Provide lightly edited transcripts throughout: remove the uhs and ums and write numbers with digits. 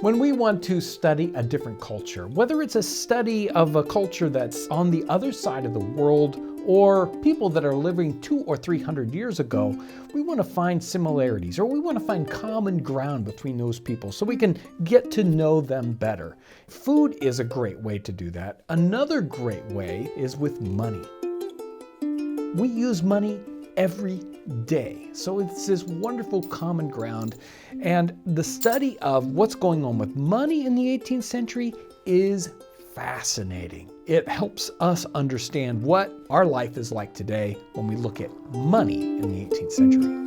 When we want to study a different culture, whether it's a study of a culture that's on the other side of the world or people that are living 200 or 300 years ago, we want to find similarities or we want to find common ground between those people so we can get to know them better. Food is a great way to do that. Another great way is with money. We use money every day. So it's this wonderful common ground. And the study of what's going on with money in the 18th century is fascinating. It helps us understand what our life is like today when we look at money in the 18th century.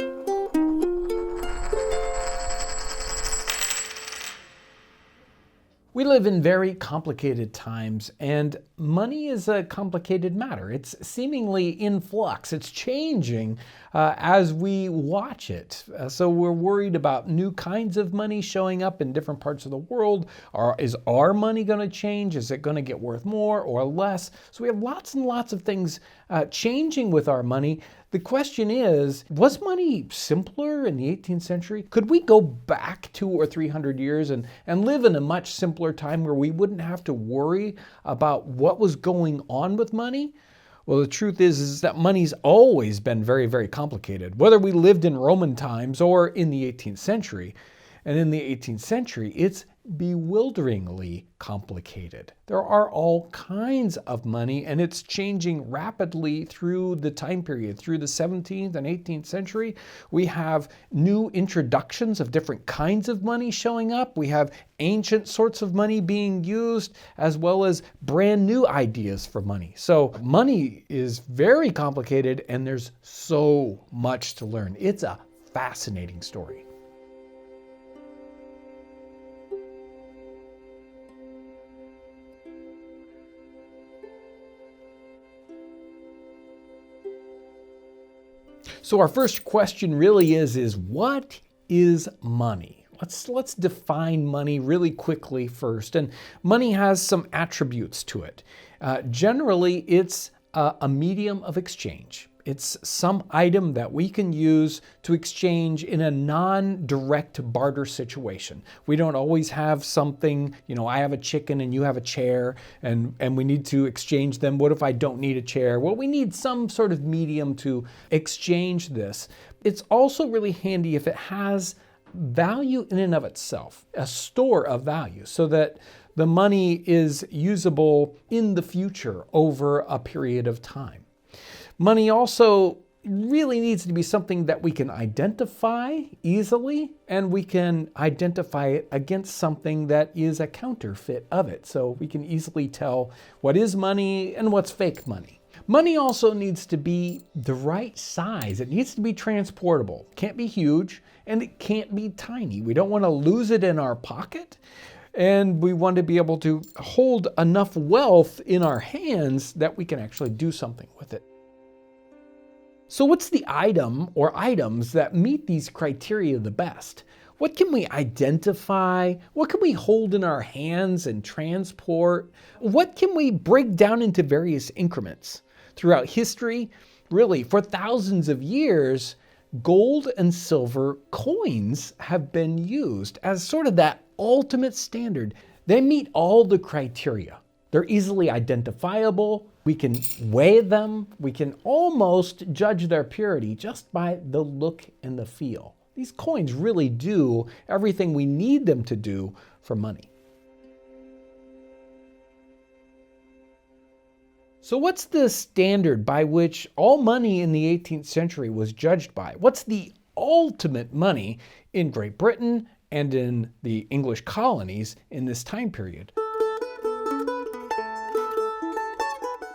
We live in very complicated times, and money is a complicated matter. It's seemingly in flux. It's changing as we watch it. So we're worried about new kinds of money showing up in different parts of the world. Is our money going to change? Is it going to get worth more or less? So we have lots and lots of things changing with our money. The question is, was money simpler in the 18th century? Could we go back 200 or 300 years and live in a much simpler time where we wouldn't have to worry about what was going on with money? Well, the truth is that money's always been very, very complicated, whether we lived in Roman times or in the 18th century. And in the 18th century, it's bewilderingly complicated. There are all kinds of money, and it's changing rapidly through the time period. Through the 17th and 18th century, we have new introductions of different kinds of money showing up. We have ancient sorts of money being used, as well as brand new ideas for money. So money is very complicated, and there's so much to learn. It's a fascinating story. So our first question really is what is money? Let's define money really quickly first. And money has some attributes to it. Generally, it's a medium of exchange. It's some item that we can use to exchange in a non-direct barter situation. We don't always have something, I have a chicken and you have a chair and we need to exchange them. What if I don't need a chair? Well, we need some sort of medium to exchange this. It's also really handy if it has value in and of itself, a store of value, so that the money is usable in the future over a period of time. Money also really needs to be something that we can identify easily, and we can identify it against something that is a counterfeit of it. So we can easily tell what is money and what's fake money. Money also needs to be the right size. It needs to be transportable. It can't be huge, and it can't be tiny. We don't want to lose it in our pocket. And we want to be able to hold enough wealth in our hands that we can actually do something with it. So what's the item or items that meet these criteria the best? What can we identify? What can we hold in our hands and transport? What can we break down into various increments? Throughout history, really, for thousands of years, gold and silver coins have been used as sort of that ultimate standard. They meet all the criteria. They're easily identifiable. We can weigh them. We can almost judge their purity just by the look and the feel. These coins really do everything we need them to do for money. So what's the standard by which all money in the 18th century was judged by? What's the ultimate money in Great Britain and in the English colonies in this time period?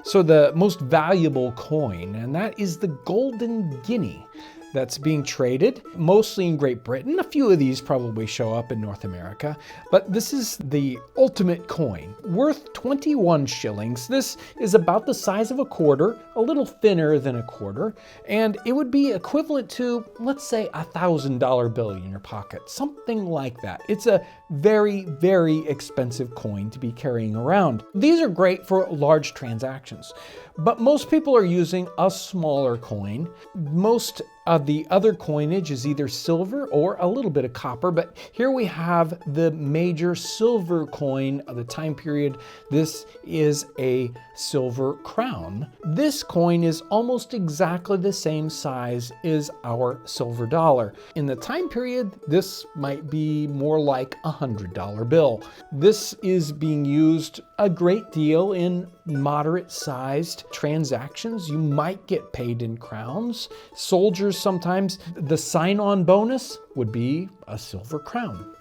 So the most valuable coin, and that is the golden guinea, that's being traded mostly in Great Britain. A few of these probably show up in North America, but this is the ultimate coin, worth 21 shillings. This is about the size of a quarter, a little thinner than a quarter, and it would be equivalent to, let's say, a $1,000 bill in your pocket, something like that. It's a very, very expensive coin to be carrying around. These are great for large transactions, but most people are using a smaller coin. Most The other coinage is either silver or a little bit of copper, but here we have the major silver coin of the time period. This is a silver crown. This coin is almost exactly the same size as our silver dollar. In the time period, this might be more like a $100 bill. This is being used a great deal in moderate-sized transactions. You might get paid in crowns. Soldiers sometimes, the sign-on bonus would be a silver crown.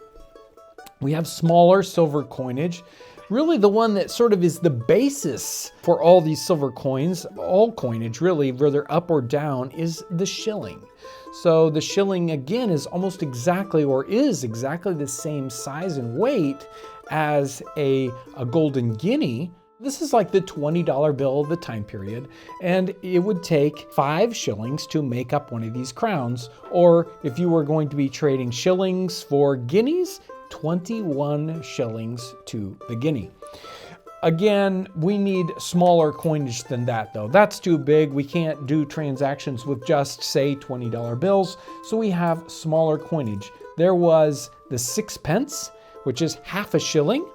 We have smaller silver coinage. Really the one that sort of is the basis for all these silver coins, all coinage really, whether up or down, is the shilling. So the shilling again is almost exactly, or is exactly the same size and weight as a golden guinea. This is like the $20 bill of the time period, and it would take 5 shillings to make up one of these crowns. Or if you were going to be trading shillings for guineas, 21 shillings to the guinea. Again, we need smaller coinage than that though. That's too big. We can't do transactions with just, say, $20 bills, so we have smaller coinage. There was the 6p, which is half a shilling.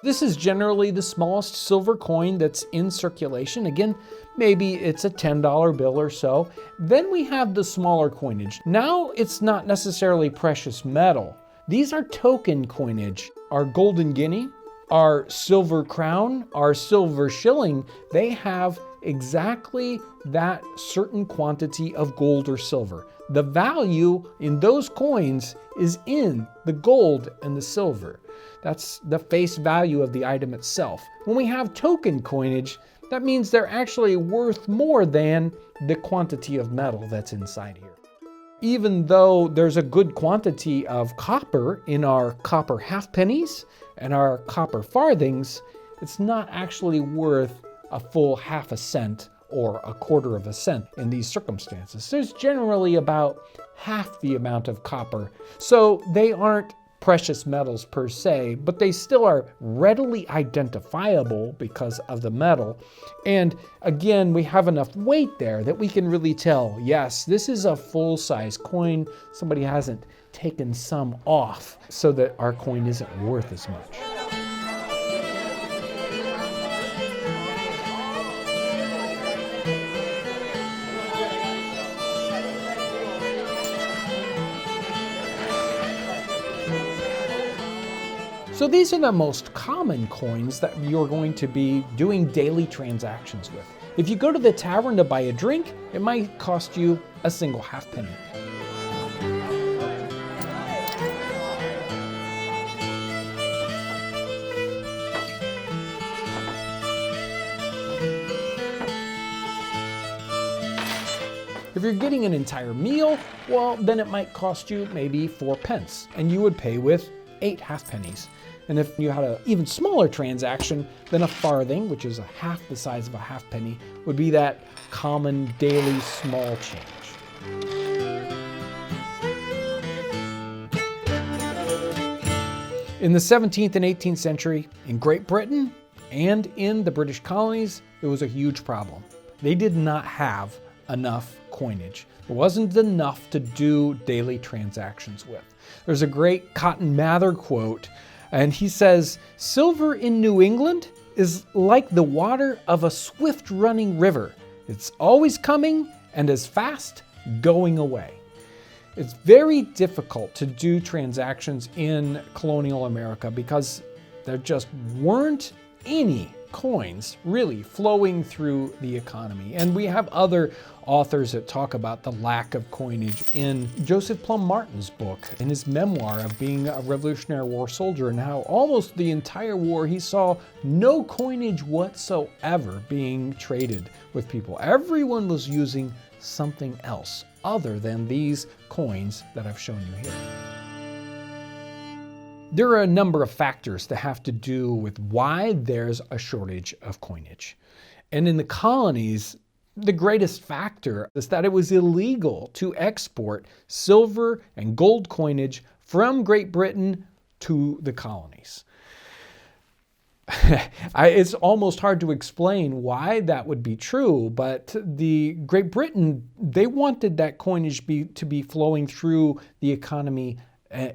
This is generally the smallest silver coin that's in circulation. Again, maybe it's a $10 bill or so. Then we have the smaller coinage. Now it's not necessarily precious metal. These are token coinage. Our golden guinea, our silver crown, our silver shilling, they have exactly that certain quantity of gold or silver. The value in those coins is in the gold and the silver. That's the face value of the item itself. When we have token coinage, that means they're actually worth more than the quantity of metal that's inside here. Even though there's a good quantity of copper in our copper halfpennies and our copper farthings, it's not actually worth a full half a cent or a quarter of a cent in these circumstances. There's generally about half the amount of copper. So they aren't precious metals per se, but they still are readily identifiable because of the metal. And again, we have enough weight there that we can really tell, yes, this is a full-size coin. Somebody hasn't taken some off so that our coin isn't worth as much. So these are the most common coins that you're going to be doing daily transactions with. If you go to the tavern to buy a drink, it might cost you a single halfpenny. If you're getting an entire meal, well, then it might cost you maybe 4p, and you would pay with 8 halfpennies. And if you had an even smaller transaction, then a farthing, which is a half the size of a halfpenny, would be that common daily small change. In the 17th and 18th century, in Great Britain and in the British colonies, it was a huge problem. They did not have enough coinage. It wasn't enough to do daily transactions with. There's a great Cotton Mather quote, and he says, "Silver in New England is like the water of a swift-running river. It's always coming and as fast going away." It's very difficult to do transactions in colonial America because there just weren't any coins really flowing through the economy. And we have other authors that talk about the lack of coinage in Joseph Plum Martin's book, in his memoir of being a Revolutionary War soldier, and how almost the entire war he saw no coinage whatsoever being traded with people. Everyone was using something else other than these coins that I've shown you here. There are a number of factors that have to do with why there's a shortage of coinage. And in the colonies, the greatest factor is that it was illegal to export silver and gold coinage from Great Britain to the colonies. It's almost hard to explain why that would be true, but the Great Britain, they wanted that coinage to be flowing through the economy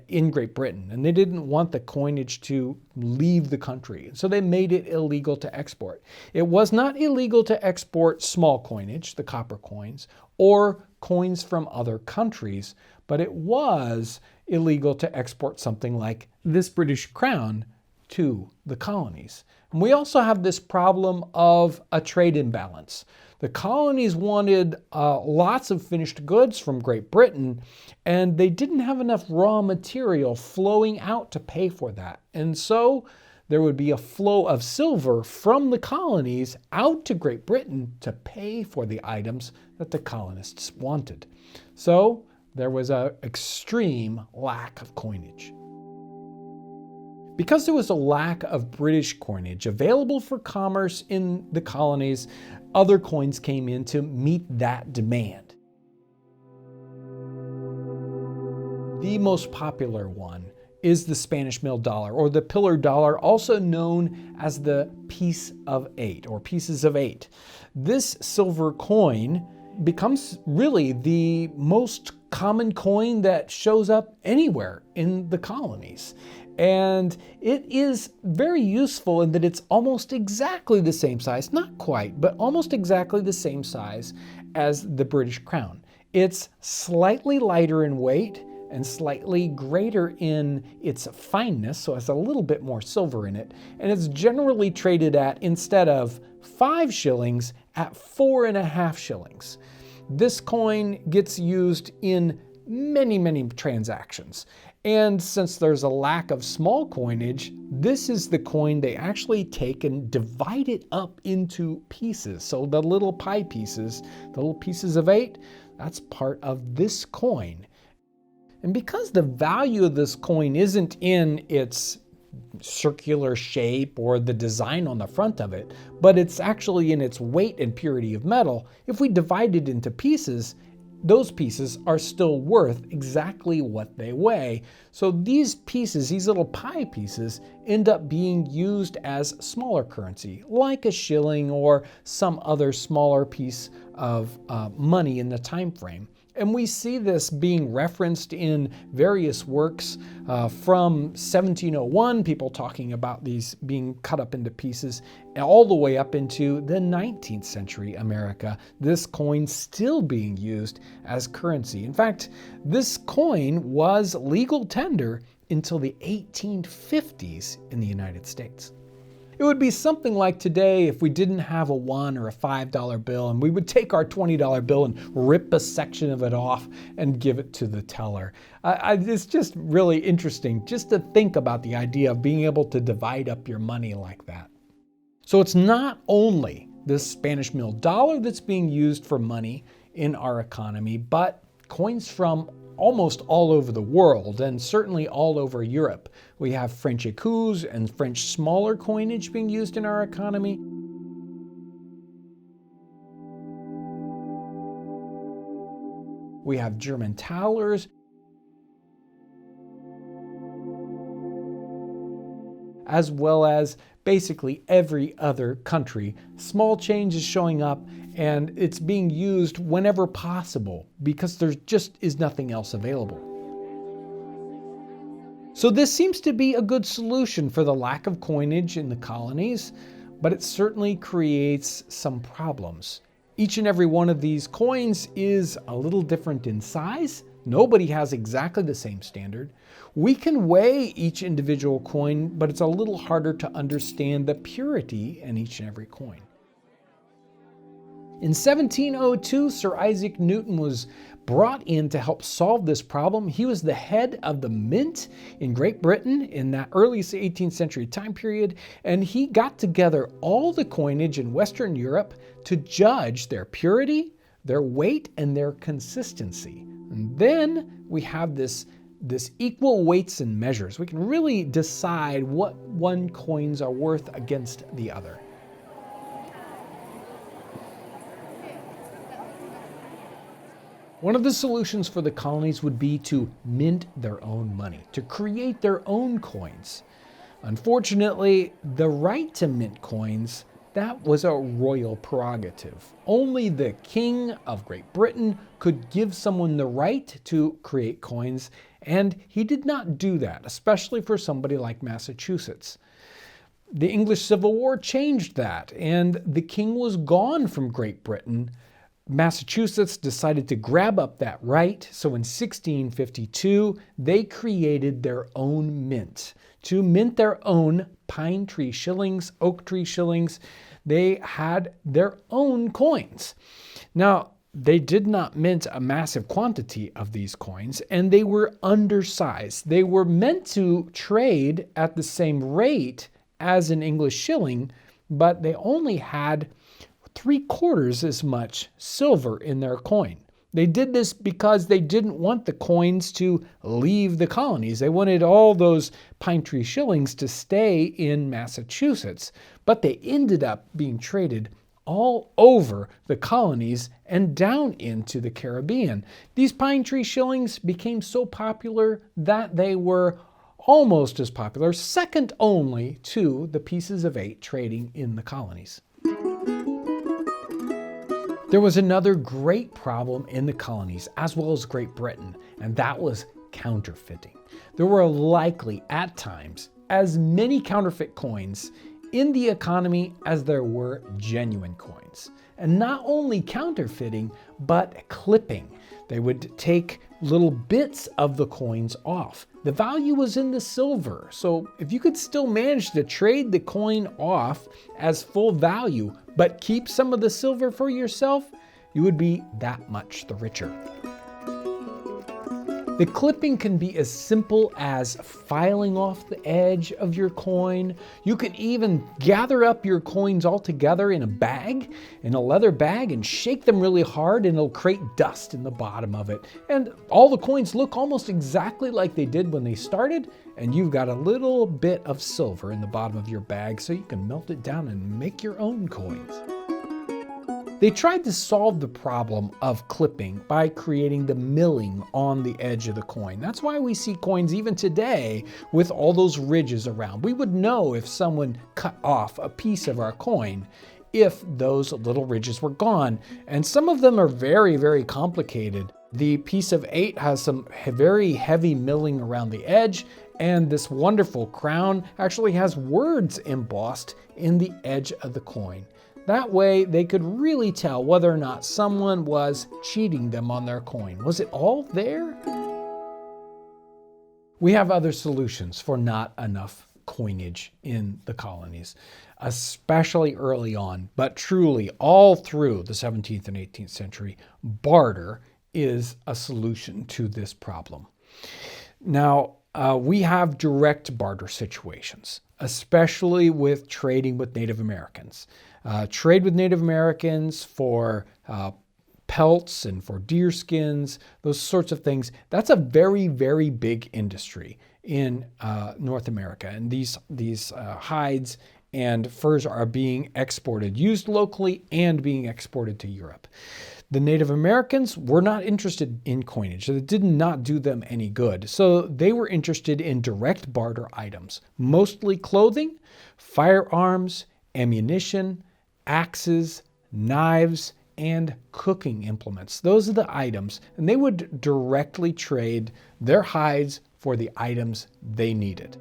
in Great Britain, and they didn't want the coinage to leave the country. So they made it illegal to export. It was not illegal to export small coinage, the copper coins, or coins from other countries, but it was illegal to export something like this British crown to the colonies. And we also have this problem of a trade imbalance. The colonies wanted lots of finished goods from Great Britain, and they didn't have enough raw material flowing out to pay for that. And so there would be a flow of silver from the colonies out to Great Britain to pay for the items that the colonists wanted. So there was an extreme lack of coinage. Because there was a lack of British coinage available for commerce in the colonies, other coins came in to meet that demand. The most popular one is the Spanish mill dollar, or the pillar dollar, also known as the piece of 8 or pieces of 8. This silver coin becomes really the most common coin that shows up anywhere in the colonies. And it is very useful in that it's almost exactly the same size, not quite, but almost exactly the same size as the British crown. It's slightly lighter in weight and slightly greater in its fineness, so it has a little bit more silver in it. And it's generally traded at, instead of 5 shillings, at 4.5 shillings. This coin gets used in many, many transactions. And since there's a lack of small coinage, this is the coin they actually take and divide it up into pieces. So the little pie pieces, the little pieces of 8, that's part of this coin. And because the value of this coin isn't in its circular shape or the design on the front of it, but it's actually in its weight and purity of metal, if we divide it into pieces, those pieces are still worth exactly what they weigh. So these pieces, these little pie pieces, end up being used as smaller currency, like a shilling or some other smaller piece of money in the time frame. And we see this being referenced in various works from 1701, people talking about these being cut up into pieces, all the way up into the 19th century America, this coin still being used as currency. In fact, this coin was legal tender until the 1850s in the United States. It would be something like today if we didn't have a $1 or a $5 bill, and we would take our $20 bill and rip a section of it off and give it to the teller. It's just really interesting just to think about the idea of being able to divide up your money like that. So it's not only this Spanish mill dollar that's being used for money in our economy, but coins from almost all over the world, and certainly all over Europe. We have French écus and French smaller coinage being used in our economy. We have German thalers, as well as basically every other country. Small change is showing up, and it's being used whenever possible because there just is nothing else available. So this seems to be a good solution for the lack of coinage in the colonies, but it certainly creates some problems. Each and every one of these coins is a little different in size. Nobody has exactly the same standard. We can weigh each individual coin, but it's a little harder to understand the purity in each and every coin. In 1702, Sir Isaac Newton was brought in to help solve this problem. He was the head of the mint in Great Britain in that early 18th century time period, and he got together all the coinage in Western Europe to judge their purity, their weight, and their consistency. And then we have this equal weights and measures. We can really decide what one coins are worth against the other. One of the solutions for the colonies would be to mint their own money, to create their own coins. Unfortunately, the right to mint coins, that was a royal prerogative. Only the King of Great Britain could give someone the right to create coins, and he did not do that, especially for somebody like Massachusetts. The English Civil War changed that, and the king was gone from Great Britain. Massachusetts decided to grab up that right, so in 1652, they created their own mint. To mint their own pine tree shillings, oak tree shillings, they had their own coins. Now, they did not mint a massive quantity of these coins, and they were undersized. They were meant to trade at the same rate as an English shilling, but they only had 3/4 as much silver in their coin. They did this because they didn't want the coins to leave the colonies. They wanted all those pine tree shillings to stay in Massachusetts, but they ended up being traded all over the colonies and down into the Caribbean. These pine tree shillings became so popular that they were almost as popular, second only to the pieces of 8 trading in the colonies. There was another great problem in the colonies, as well as Great Britain, and that was counterfeiting. There were likely, at times, as many counterfeit coins in the economy as there were genuine coins. And not only counterfeiting, but clipping. They would take little bits of the coins off. The value was in the silver, so if you could still manage to trade the coin off as full value, but keep some of the silver for yourself, you would be that much the richer. The clipping can be as simple as filing off the edge of your coin. You can even gather up your coins all together in a bag, in a leather bag, and shake them really hard, and it'll create dust in the bottom of it. And all the coins look almost exactly like they did when they started, and you've got a little bit of silver in the bottom of your bag, so you can melt it down and make your own coins. They tried to solve the problem of clipping by creating the milling on the edge of the coin. That's why we see coins even today with all those ridges around. We would know if someone cut off a piece of our coin if those little ridges were gone. And some of them are very, very complicated. The piece of 8 has some very heavy milling around the edge, and this wonderful crown actually has words embossed in the edge of the coin. That way they could really tell whether or not someone was cheating them on their coin. Was it all there? We have other solutions for not enough coinage in the colonies, especially early on, but truly all through the 17th and 18th century, barter is a solution to this problem. Now, we have direct barter situations, especially with trading with Native Americans. Trade with Native Americans for pelts and for deer skins, those sorts of things. That's a very, very big industry in North America. And these hides and furs are being exported, used locally and being exported to Europe. The Native Americans were not interested in coinage. It did not do them any good. So they were interested in direct barter items, mostly clothing, firearms, ammunition, axes, knives, and cooking implements. Those are the items, and they would directly trade their hides for the items they needed.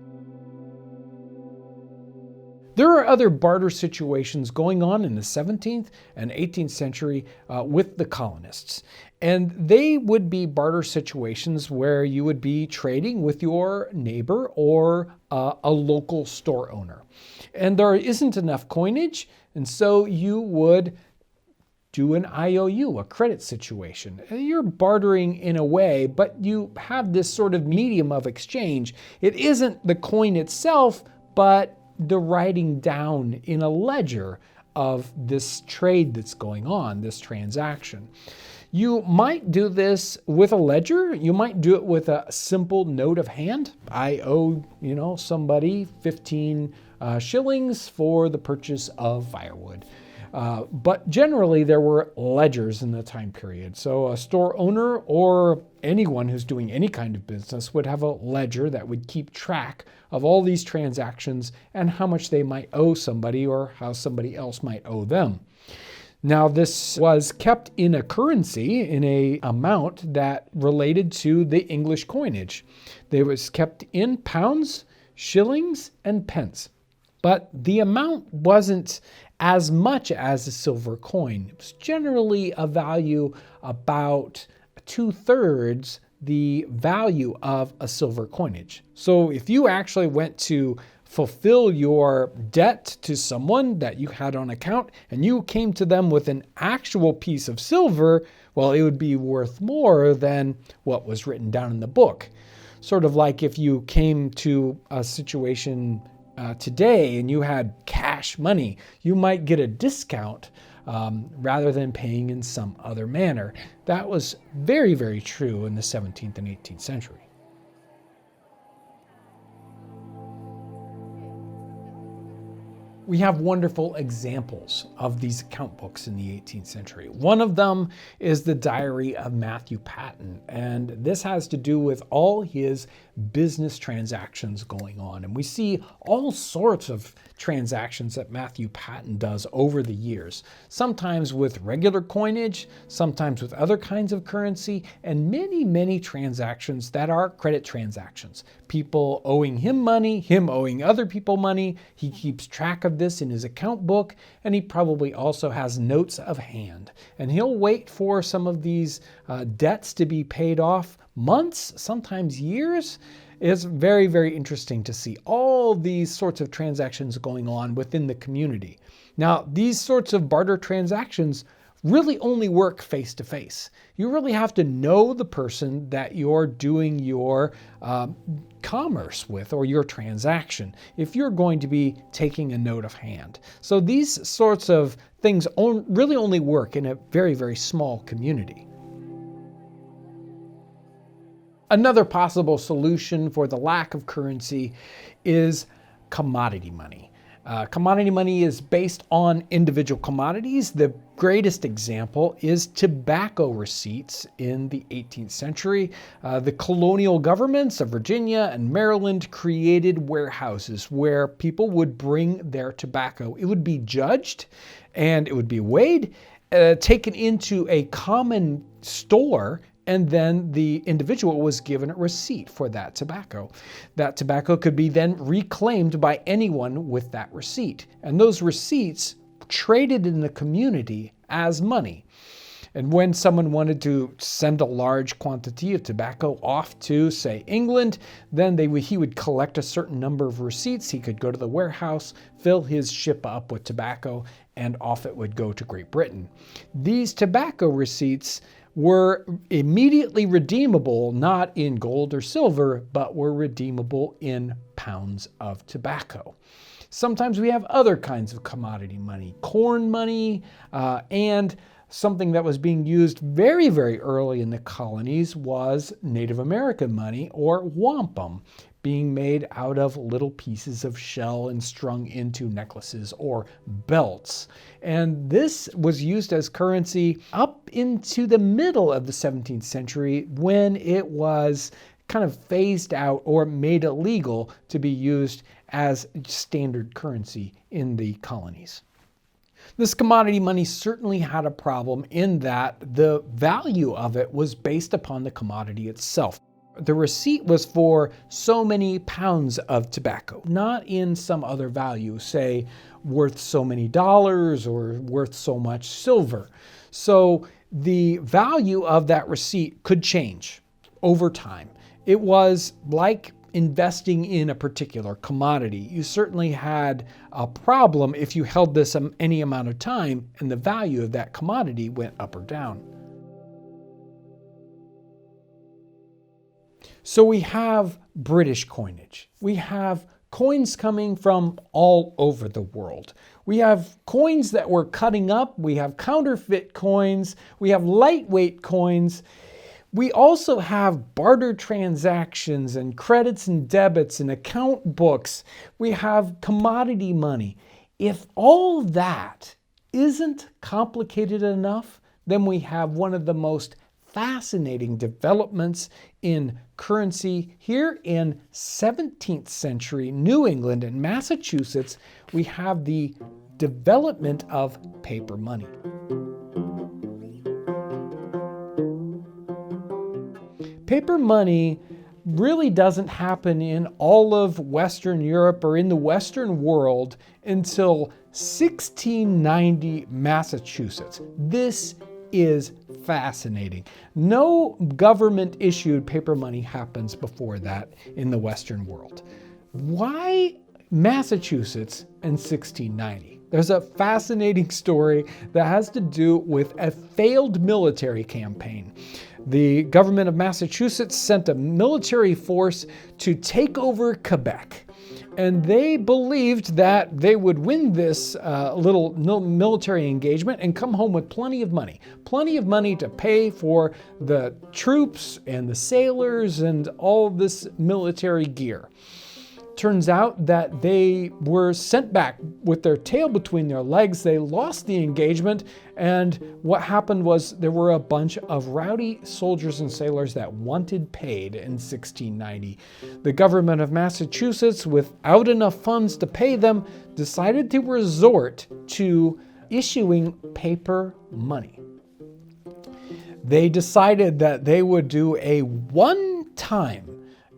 There are other barter situations going on in the 17th and 18th century with the colonists. And they would be barter situations where you would be trading with your neighbor or a local store owner. And there isn't enough coinage, and so you would do an IOU, a credit situation. You're bartering in a way, but you have this sort of medium of exchange. It isn't the coin itself, but the writing down in a ledger of this trade that's going on, this transaction. You might do this with a ledger. You might do it with a simple note of hand. I owe, somebody 15 shillings for the purchase of firewood. But generally, there were ledgers in the time period. So a store owner or anyone who's doing any kind of business would have a ledger that would keep track of all these transactions and how much they might owe somebody or how somebody else might owe them. Now, this was kept in a currency, in a amount that related to the English coinage. It was kept in pounds, shillings, and pence. But the amount wasn't as much as a silver coin. It was generally a value about 2/3 the value of a silver coinage. So if you actually went to fulfill your debt to someone that you had on account and you came to them with an actual piece of silver, well, it would be worth more than what was written down in the book. Sort of like if you came to a situation today and you had cash money, you might get a discount rather than paying in some other manner. That was very, very true in the 17th and 18th century. We have wonderful examples of these account books in the 18th century. One of them is the Diary of Matthew Patten, and this has to do with all his business transactions going on. And we see all sorts of transactions that Matthew Patten does over the years, sometimes with regular coinage, sometimes with other kinds of currency, and many, many transactions that are credit transactions. People owing him money, him owing other people money. He keeps track of this in his account book, and he probably also has notes of hand. And he'll wait for some of these debts to be paid off months, sometimes years. It's very, very interesting to see all these sorts of transactions going on within the community. Now, these sorts of barter transactions really only work face to face. You really have to know the person that you're doing your commerce with or your transaction if you're going to be taking a note of hand. So these sorts of things really only work in a very, very small community. Another possible solution for the lack of currency is commodity money. Commodity money is based on individual commodities. The greatest example is tobacco receipts in the 18th century. The colonial governments of Virginia and Maryland created warehouses where people would bring their tobacco. It would be judged and it would be weighed, taken into a common store, and then the individual was given a receipt for that tobacco. That tobacco could be then reclaimed by anyone with that receipt. And those receipts traded in the community as money. And when someone wanted to send a large quantity of tobacco off to, say, England, then he would collect a certain number of receipts. He could go to the warehouse, fill his ship up with tobacco, and off it would go to Great Britain. These tobacco receipts were immediately redeemable, not in gold or silver, but were redeemable in pounds of tobacco. Sometimes we have other kinds of commodity money, corn money, and something that was being used very, very early in the colonies was Native American money, or wampum, being made out of little pieces of shell and strung into necklaces or belts. And this was used as currency up into the middle of the 17th century when it was kind of phased out or made illegal to be used as standard currency in the colonies. This commodity money certainly had a problem in that the value of it was based upon the commodity itself. The receipt was for so many pounds of tobacco, not in some other value, say worth so many dollars or worth so much silver. So the value of that receipt could change over time. It was like investing in a particular commodity. You certainly had a problem if you held this any amount of time and the value of that commodity went up or down. So we have British coinage. We have coins coming from all over the world. We have coins that we're cutting up. We have counterfeit coins. We have lightweight coins. We also have barter transactions and credits and debits and account books. We have commodity money. If all that isn't complicated enough, then we have one of the most fascinating developments in currency here in 17th century New England and Massachusetts. We have the development of paper money. Paper money really doesn't happen in all of Western Europe or in the Western world until 1690 Massachusetts. This is fascinating. No government-issued paper money happens before that in the Western world. Why Massachusetts in 1690? There's a fascinating story that has to do with a failed military campaign. The government of Massachusetts sent a military force to take over Quebec. And they believed that they would win this little military engagement and come home with plenty of money to pay for the troops and the sailors and all this military gear. Turns out that they were sent back with their tail between their legs. They lost the engagement, and what happened was there were a bunch of rowdy soldiers and sailors that wanted paid in 1690. The government of Massachusetts, without enough funds to pay them, decided to resort to issuing paper money. They decided that they would do a one-time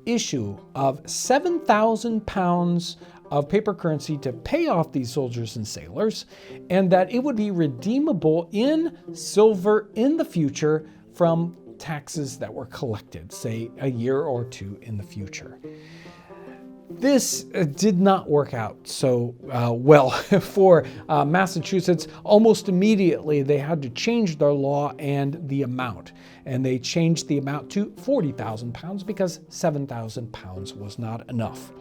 issue of 7,000 pounds of paper currency to pay off these soldiers and sailors, and that it would be redeemable in silver in the future from taxes that were collected, say a year or two in the future. This did not work out so well for Massachusetts. Almost immediately, they had to change their law and the amount. And they changed the amount to 40,000 pounds because 7,000 pounds was not enough.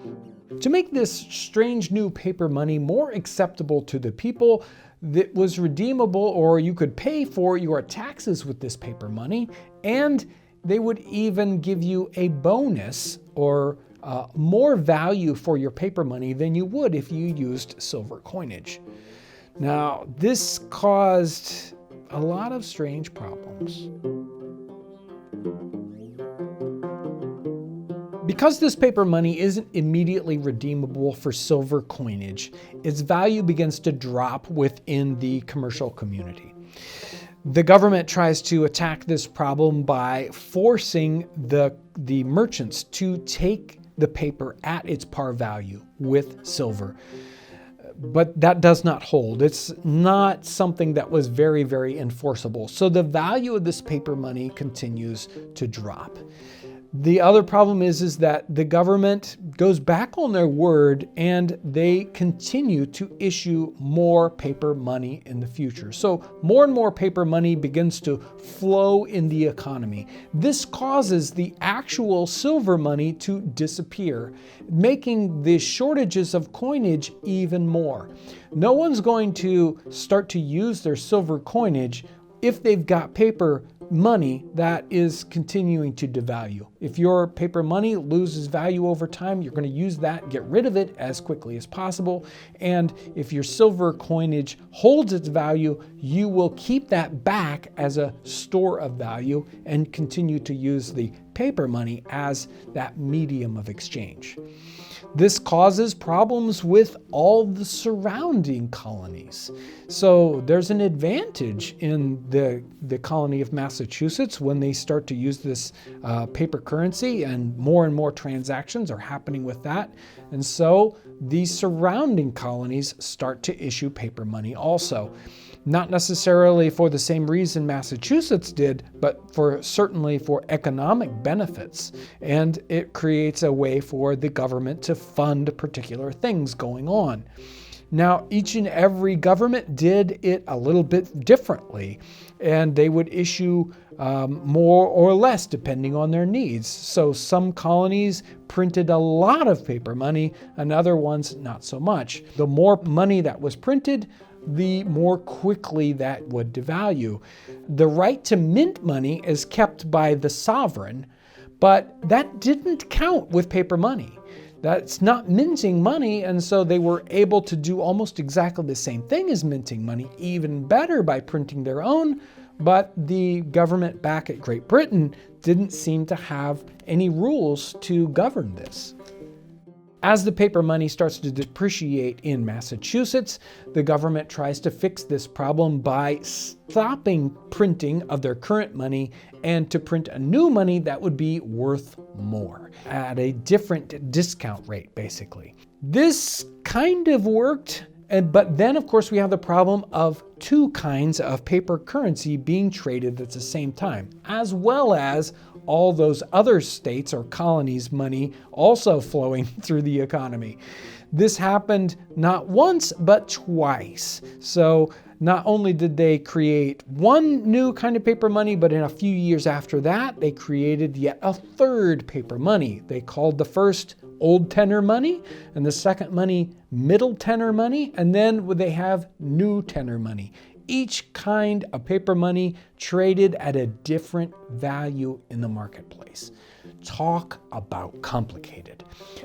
To make this strange new paper money more acceptable to the people, that was redeemable, or you could pay for your taxes with this paper money, and they would even give you a bonus or more value for your paper money than you would if you used silver coinage. Now, this caused a lot of strange problems. Because this paper money isn't immediately redeemable for silver coinage, its value begins to drop within the commercial community. The government tries to attack this problem by forcing the merchants to take the paper at its par value with silver. But that does not hold. It's not something that was very, very enforceable. So the value of this paper money continues to drop. The other problem is that the government goes back on their word and they continue to issue more paper money in the future. So more and more paper money begins to flow in the economy. This causes the actual silver money to disappear, making the shortages of coinage even more. No one's going to start to use their silver coinage if they've got paper money that is continuing to devalue. If your paper money loses value over time, you're going to use that, get rid of it as quickly as possible. And if your silver coinage holds its value, you will keep that back as a store of value and continue to use the paper money as that medium of exchange. This causes problems with all the surrounding colonies. So there's an advantage in the colony of Massachusetts when they start to use this paper currency, and more transactions are happening with that. And so these surrounding colonies start to issue paper money also. Not necessarily for the same reason Massachusetts did, but certainly for economic benefits. And it creates a way for the government to fund particular things going on. Now, each and every government did it a little bit differently, and they would issue more or less depending on their needs. So some colonies printed a lot of paper money, and other ones not so much. The more money that was printed, the more quickly that would devalue. The right to mint money is kept by the sovereign, but that didn't count with paper money. That's not minting money, and so they were able to do almost exactly the same thing as minting money, even better by printing their own, but the government back at Great Britain didn't seem to have any rules to govern this. As the paper money starts to depreciate in Massachusetts, the government tries to fix this problem by stopping printing of their current money and to print a new money that would be worth more at a different discount rate, basically. This kind of worked, but then of course we have the problem of two kinds of paper currency being traded at the same time, as well as all those other states or colonies' money also flowing through the economy. This happened not once, but twice. So not only did they create one new kind of paper money, but in a few years after that, they created yet a third paper money. They called the first old tenor money, and the second money middle tenor money, and then they have new tenor money. Each kind of paper money traded at a different value in the marketplace. Talk about complicated.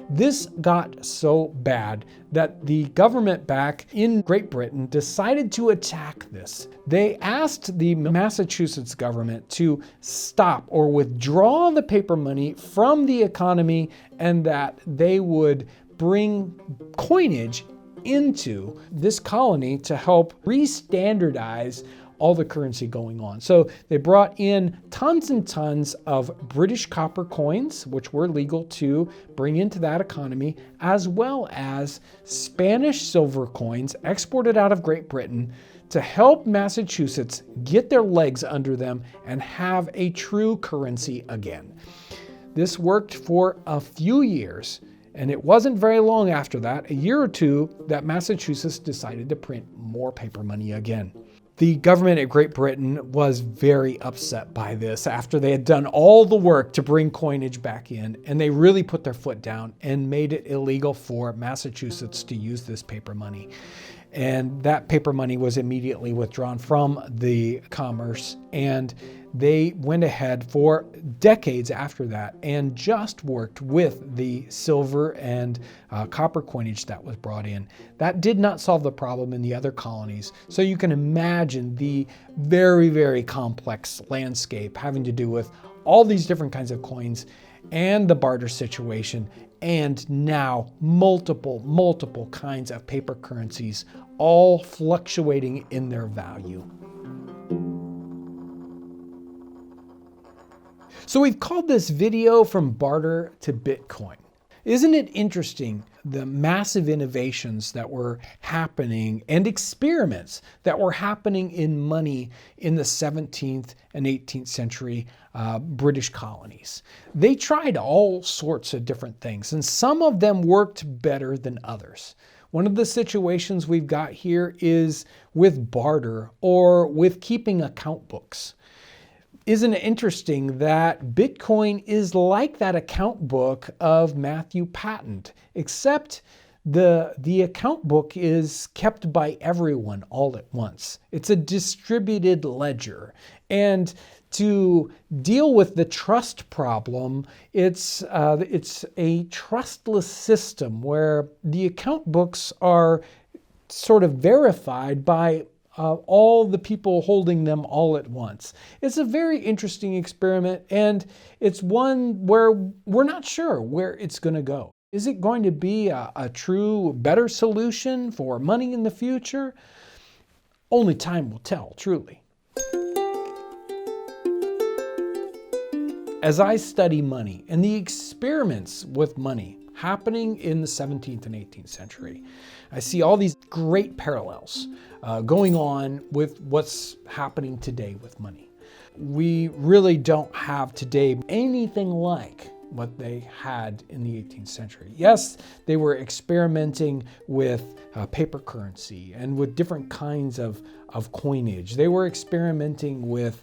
This got so bad that the government back in Great Britain decided to attack this. They asked the Massachusetts government to stop or withdraw the paper money from the economy, and that they would bring coinage into this colony to help re-standardize all the currency going on. So they brought in tons and tons of British copper coins, which were legal to bring into that economy, as well as Spanish silver coins exported out of Great Britain to help Massachusetts get their legs under them and have a true currency again. This worked for a few years. And it wasn't very long after that, a year or two, that Massachusetts decided to print more paper money again. The government at Great Britain was very upset by this after they had done all the work to bring coinage back in, and they really put their foot down and made it illegal for Massachusetts to use this paper money. And that paper money was immediately withdrawn from the commerce, and they went ahead for decades after that and just worked with the silver and copper coinage that was brought in. That did not solve the problem in the other colonies. So you can imagine the very, very complex landscape having to do with all these different kinds of coins and the barter situation, and now multiple kinds of paper currencies, all fluctuating in their value. So we've called this video From Barter to Bitcoin. Isn't it interesting the massive innovations that were happening and experiments that were happening in money in the 17th and 18th century British colonies? They tried all sorts of different things, and some of them worked better than others. One of the situations we've got here is with barter or with keeping account books. Isn't it interesting that Bitcoin is like that account book of Matthew Patent, except the account book is kept by everyone all at once. It's a distributed ledger. And to deal with the trust problem, it's a trustless system where the account books are sort of verified by all the people holding them all at once. It's a very interesting experiment, and it's one where we're not sure where it's going to go. Is it going to be a true, better solution for money in the future? Only time will tell, truly. As I study money and the experiments with money happening in the 17th and 18th century, I see all these great parallels going on with what's happening today with money. We really don't have today anything like what they had in the 18th century. Yes, they were experimenting with paper currency and with different kinds of coinage. They were experimenting with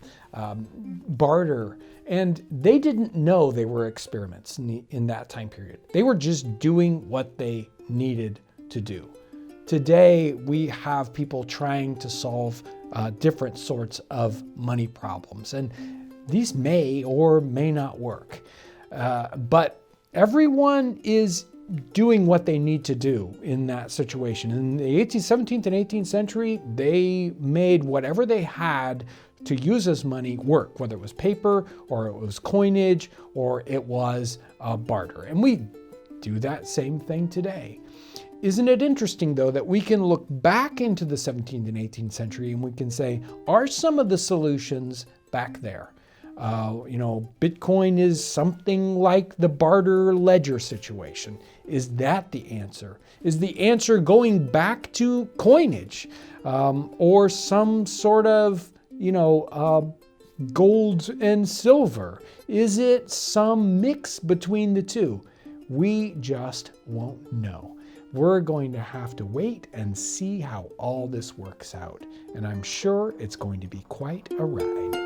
barter, and they didn't know they were experiments in that time period. They were just doing what they needed to do. Today, we have people trying to solve different sorts of money problems, and these may or may not work. But everyone is doing what they need to do in that situation. In the 17th and 18th century, they made whatever they had to use as money work, whether it was paper or it was coinage or it was barter. And we do that same thing today. Isn't it interesting, though, that we can look back into the 17th and 18th century and we can say, are some of the solutions back there? Bitcoin is something like the barter ledger situation. Is that the answer? Is the answer going back to coinage or some sort of, gold and silver? Is it some mix between the two? We just won't know. We're going to have to wait and see how all this works out. And I'm sure it's going to be quite a ride.